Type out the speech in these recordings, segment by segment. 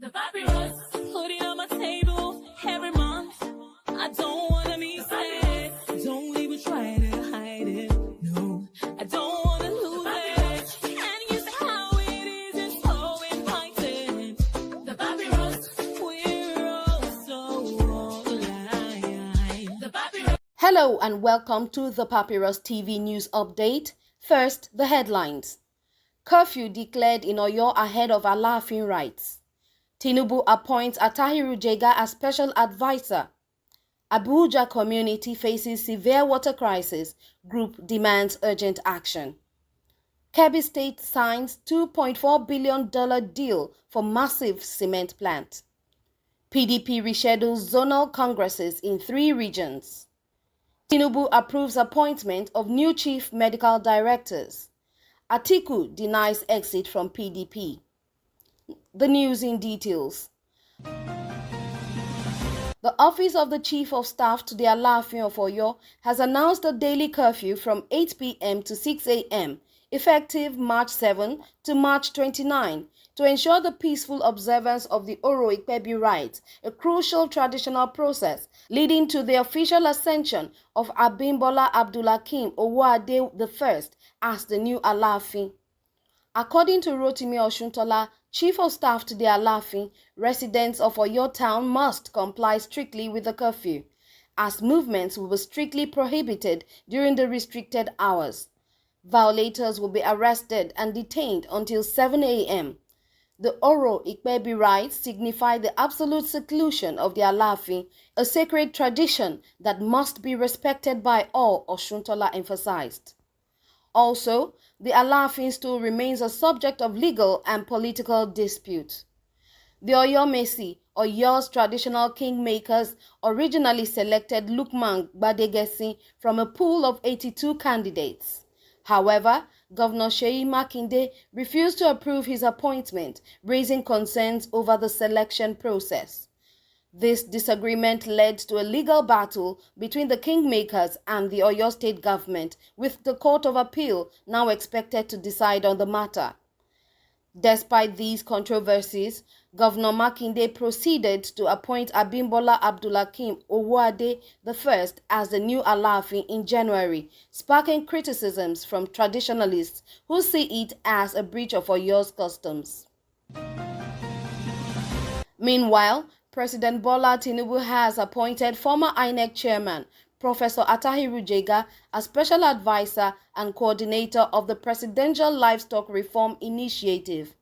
The papyrus, put it on my table every month. I don't wanna be sad. Don't even try to hide it. No, I don't wanna lose it. And you say how it is, it's so inviting. The papyrus, we're all so alive. The papyrus. Hello and welcome to the Papyrus TV News Update. First, the headlines. Curfew declared in Oyo ahead of Alaafin Rites. Tinubu appoints Atahiru Jega as special advisor. Abuja community faces severe water crisis. Group demands urgent action. Kebbi State signs $2.4 billion deal for massive cement plant. PDP reschedules zonal congresses in 3 regions. Tinubu approves appointment of new chief medical directors. Atiku denies exit from PDP. The news in details. The Office of the Chief of Staff to the Alaafin of Oyo has announced a daily curfew from 8 p.m. to 6 a.m., effective March 7 to March 29, to ensure the peaceful observance of the Oro Ikpebi rites, a crucial traditional process leading to the official ascension of Abimbola Abdulakim Owode I as the new Alaafin. According to Rotimi Oshuntola, Chief of Staff to the Alaafin, residents of Oyo town must comply strictly with the curfew, as movements will be strictly prohibited during the restricted hours. Violators will be arrested and detained until 7 a.m. The Oro Ikpebi rites signify the absolute seclusion of the Alaafin, a sacred tradition that must be respected by all, Oshuntola emphasized. Also, the Alaafin still remains a subject of legal and political dispute. The Oyomesi, Oyo's traditional kingmakers, originally selected Lukman Gbadegesi from a pool of 82 candidates. However, Governor Seyi Makinde refused to approve his appointment, raising concerns over the selection process. This disagreement led to a legal battle between the kingmakers and the Oyo State government, with the Court of Appeal now expected to decide on the matter. Despite these controversies, Governor Makinde proceeded to appoint Abimbola Abdulakim Owode I as the new Alaafin in January, sparking criticisms from traditionalists who see it as a breach of Oyo's customs. Meanwhile, President Bola Tinubu has appointed former INEC chairman Professor Atahiru Jega as special advisor and coordinator of the Presidential Livestock Reform Initiative.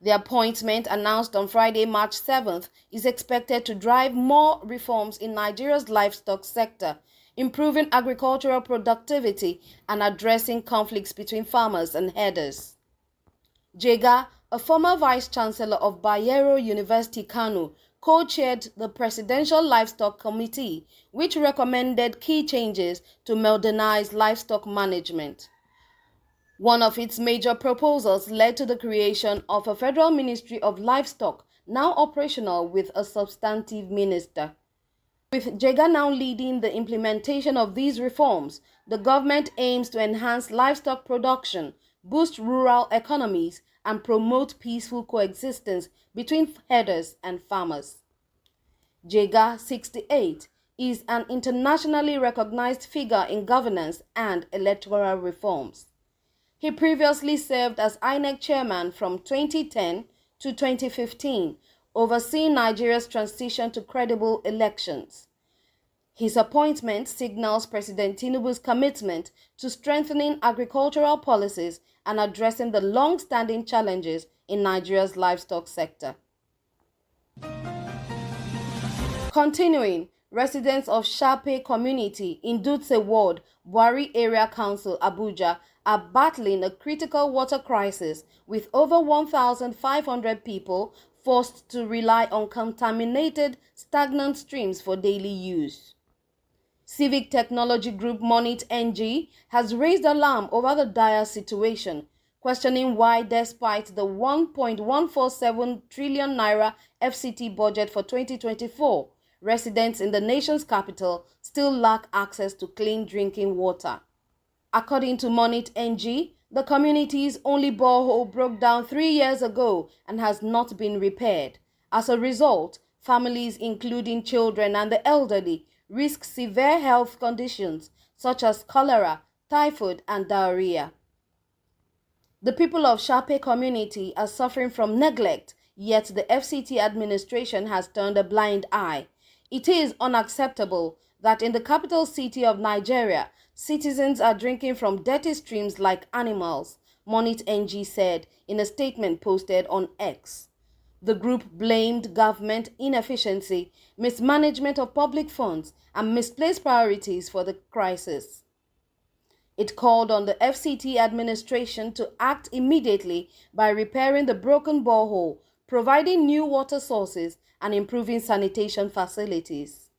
The appointment, announced on Friday, March 7th, is expected to drive more reforms in Nigeria's livestock sector, improving agricultural productivity and addressing conflicts between farmers and herders. Jega, a former vice-chancellor of Bayero University, Kano, co-chaired the Presidential Livestock Committee, which recommended key changes to modernize livestock management. One of its major proposals led to the creation of a Federal Ministry of Livestock, now operational with a substantive minister. With Jega now leading the implementation of these reforms, the government aims to enhance livestock production, boost rural economies, and promote peaceful coexistence between herders and farmers. Jega, 68, is an internationally recognized figure in governance and electoral reforms. He previously served as INEC chairman from 2010 to 2015, overseeing Nigeria's transition to credible elections. His appointment signals President Tinubu's commitment to strengthening agricultural policies and addressing the long-standing challenges in Nigeria's livestock sector. Continuing, residents of Shape community in Dutse Ward, Buhari Area Council, Abuja, are battling a critical water crisis, with over 1,500 people forced to rely on contaminated, stagnant streams for daily use. Civic technology group Monit NG has raised alarm over the dire situation, questioning why, despite the 1.147 trillion naira FCT budget for 2024, residents in the nation's capital still lack access to clean drinking water. According to Monit NG, the community's only borehole broke down 3 years ago and has not been repaired. As a result, families including children and the elderly risk severe health conditions such as cholera, typhoid, and diarrhea. The people of Shape community are suffering from neglect, yet the FCT administration has turned a blind eye. It is unacceptable that in the capital city of Nigeria, citizens are drinking from dirty streams like animals, Monit NG said in a statement posted on X. The group blamed government inefficiency, mismanagement of public funds, and misplaced priorities for the crisis. It called on the FCT administration to act immediately by repairing the broken borehole, providing new water sources, and improving sanitation facilities.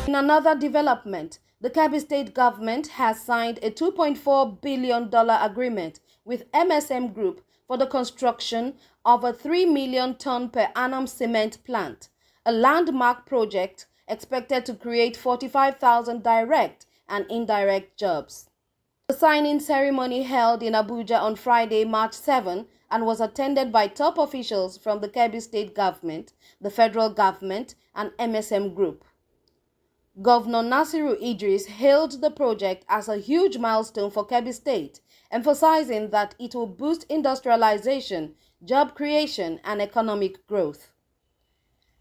In another development, the Kebbi State government has signed a $2.4 billion agreement with MSM Group for the construction of a 3 million ton per annum cement plant, a landmark project expected to create 45,000 direct and indirect jobs. The signing ceremony held in Abuja on Friday, March 7, and was attended by top officials from the Kebbi State government, the federal government, and MSM Group. Governor Nasiru Idris hailed the project as a huge milestone for Kebbi State, emphasizing that it will boost industrialization, job creation, and economic growth.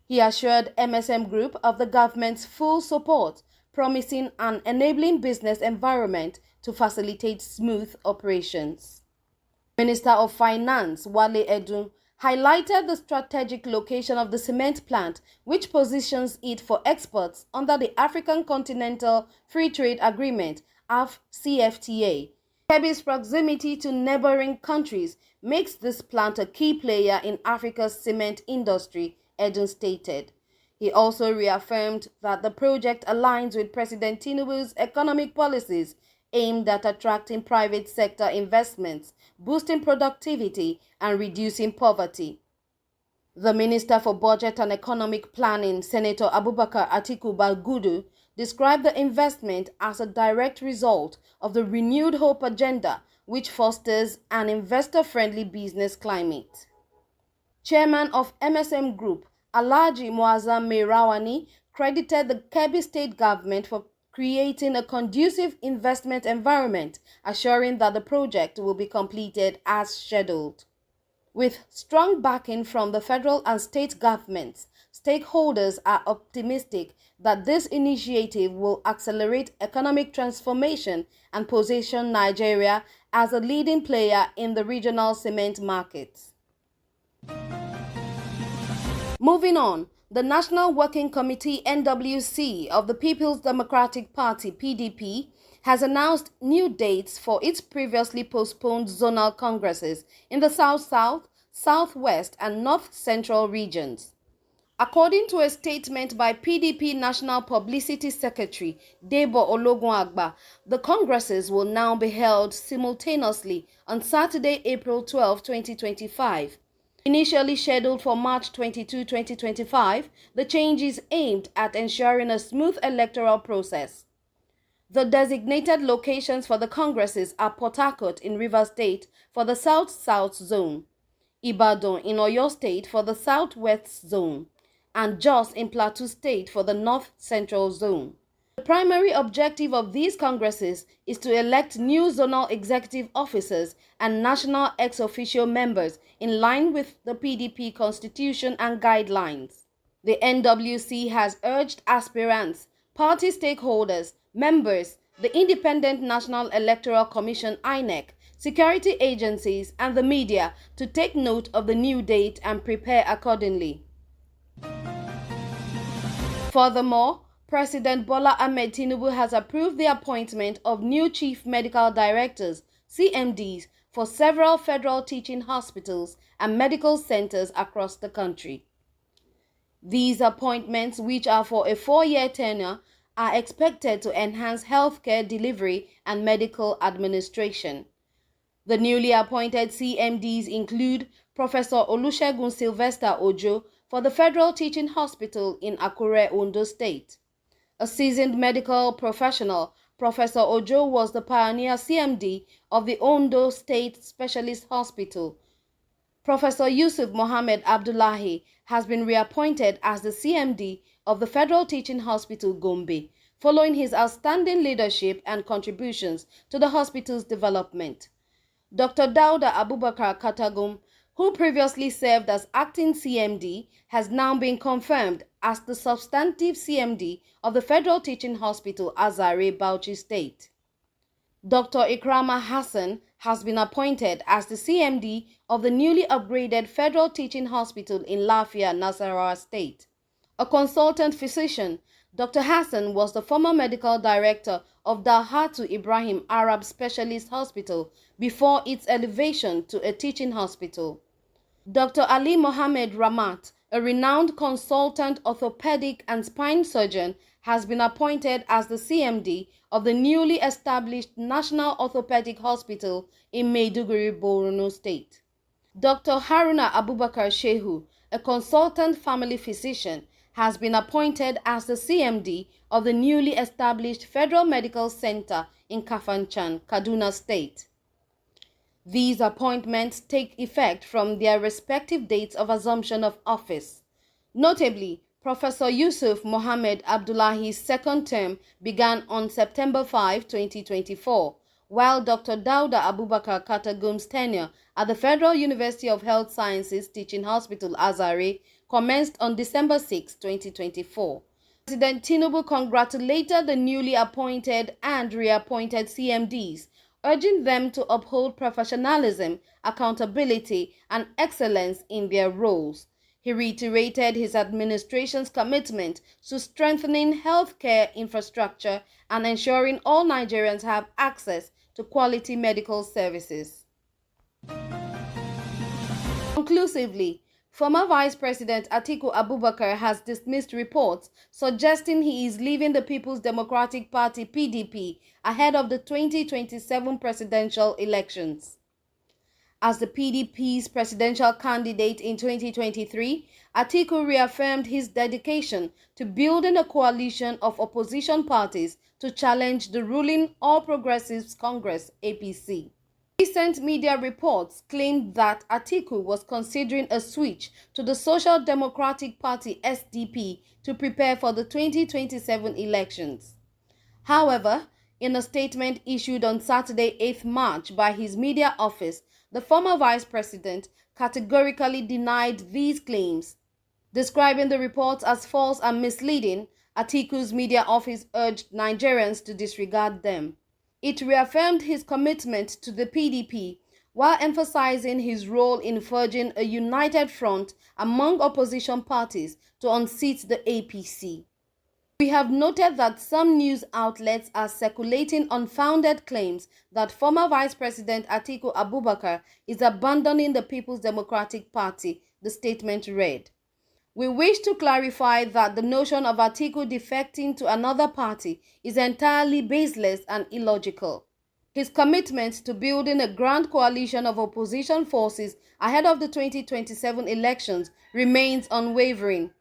He assured MSM Group of the government's full support, promising an enabling business environment to facilitate smooth operations. Minister of Finance Wale Edun highlighted the strategic location of the cement plant, which positions it for exports under the African Continental Free Trade Agreement (AfCFTA). Kebbi's proximity to neighboring countries makes this plant a key player in Africa's cement industry, Edun stated. He also reaffirmed that the project aligns with President Tinubu's economic policies aimed at attracting private sector investments, boosting productivity, and reducing poverty. The Minister for Budget and Economic Planning, Senator Abubakar Atiku Balgudu, described the investment as a direct result of the Renewed Hope agenda, which fosters an investor-friendly business climate. Chairman of MSM Group, Alhaji Muazzam Mairawani, credited the Kebbi State government for creating a conducive investment environment, assuring that the project will be completed as scheduled. With strong backing from the federal and state governments, stakeholders are optimistic that this initiative will accelerate economic transformation and position Nigeria as a leading player in the regional cement markets. Moving on, the National Working Committee (NWC) of the People's Democratic Party (PDP) has announced new dates for its previously postponed zonal congresses in the South-South, Southwest, and North-Central regions. According to a statement by PDP National Publicity Secretary Debo Ologunagba, the congresses will now be held simultaneously on Saturday, April 12, 2025. Initially scheduled for March 22, 2025, the change is aimed at ensuring a smooth electoral process. The designated locations for the congresses are Port Harcourt in Rivers State for the South-South Zone, Ibadan in Oyo State for the South-West Zone, and Jos in Plateau State for the North-Central Zone. The primary objective of these congresses is to elect new zonal executive officers and national ex-officio members in line with the PDP constitution and guidelines. The NWC has urged aspirants, party stakeholders, members, the Independent National Electoral Commission (INEC), security agencies, and the media to take note of the new date and prepare accordingly. Furthermore, President Bola Ahmed Tinubu has approved the appointment of new Chief Medical Directors, CMDs, for several federal teaching hospitals and medical centers across the country. These appointments, which are for a 4-year tenure, are expected to enhance healthcare delivery and medical administration. The newly appointed CMDs include Professor Olusegun Sylvester Ojo for the Federal Teaching Hospital in Akure, Ondo State. A seasoned medical professional, Professor Ojo was the pioneer CMD of the Ondo State Specialist Hospital. Professor Yusuf Mohammed Abdullahi has been reappointed as the CMD of the Federal Teaching Hospital Gombe, following his outstanding leadership and contributions to the hospital's development. Dr. Dauda Abubakar Katagum, who previously served as acting CMD, has now been confirmed as the substantive CMD of the Federal Teaching Hospital Azare, Bauchi State. Dr. Ikrama Hassan has been appointed as the CMD of the newly upgraded Federal Teaching Hospital in Alaafin, Nasarawa State. A consultant physician, Dr. Hassan was the former medical director of Dalhatu Ibrahim Arab Specialist Hospital before its elevation to a teaching hospital. Dr. Ali Mohammed Ramat, a renowned consultant orthopedic and spine surgeon, has been appointed as the CMD of the newly established National Orthopedic Hospital in Maiduguri, Borno State. Dr. Haruna Abubakar Shehu, a consultant family physician, has been appointed as the CMD of the newly established Federal Medical Center in Kafanchan, Kaduna State. These appointments take effect from their respective dates of assumption of office. Notably, Professor Yusuf Mohammed Abdullahi's second term began on September 5, 2024, while Dr. Dauda Abubakar Katagum's tenure at the Federal University of Health Sciences Teaching Hospital Azare commenced on December 6, 2024. President Tinubu congratulated the newly appointed and reappointed CMDs, urging them to uphold professionalism, accountability, and excellence in their roles. He reiterated his administration's commitment to strengthening healthcare infrastructure and ensuring all Nigerians have access to quality medical services. Conclusively, former Vice President Atiku Abubakar has dismissed reports suggesting he is leaving the People's Democratic Party (PDP) ahead of the 2027 presidential elections. As the PDP's presidential candidate in 2023, Atiku reaffirmed his dedication to building a coalition of opposition parties to challenge the ruling All Progressives Congress (APC). Recent media reports claimed that Atiku was considering a switch to the Social Democratic Party (SDP) to prepare for the 2027 elections. However, in a statement issued on Saturday, 8th March by his media office, the former vice president categorically denied these claims. Describing the reports as false and misleading, Atiku's media office urged Nigerians to disregard them. It reaffirmed his commitment to the PDP while emphasizing his role in forging a united front among opposition parties to unseat the APC. We have noted that some news outlets are circulating unfounded claims that former Vice President Atiku Abubakar is abandoning the People's Democratic Party, the statement read. We wish to clarify that the notion of Atiku defecting to another party is entirely baseless and illogical. His commitment to building a grand coalition of opposition forces ahead of the 2027 elections remains unwavering.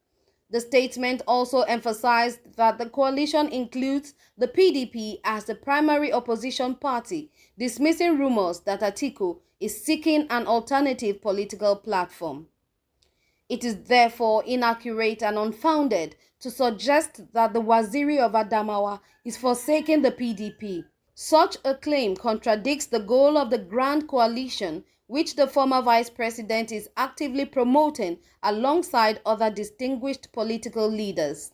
The statement also emphasized that the coalition includes the PDP as the primary opposition party, dismissing rumors that Atiku is seeking an alternative political platform. It is therefore inaccurate and unfounded to suggest that the Waziri of Adamawa is forsaking the PDP. Such a claim contradicts the goal of the Grand Coalition, which the former vice president is actively promoting alongside other distinguished political leaders.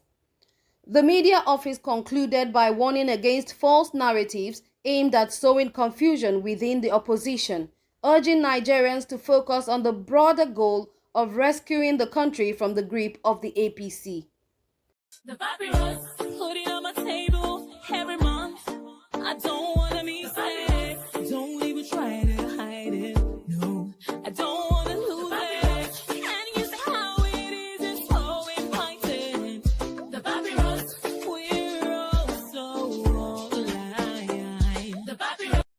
The media office concluded by warning against false narratives aimed at sowing confusion within the opposition, urging Nigerians to focus on the broader goal of rescuing the country from the grip of the APC. The papyrus.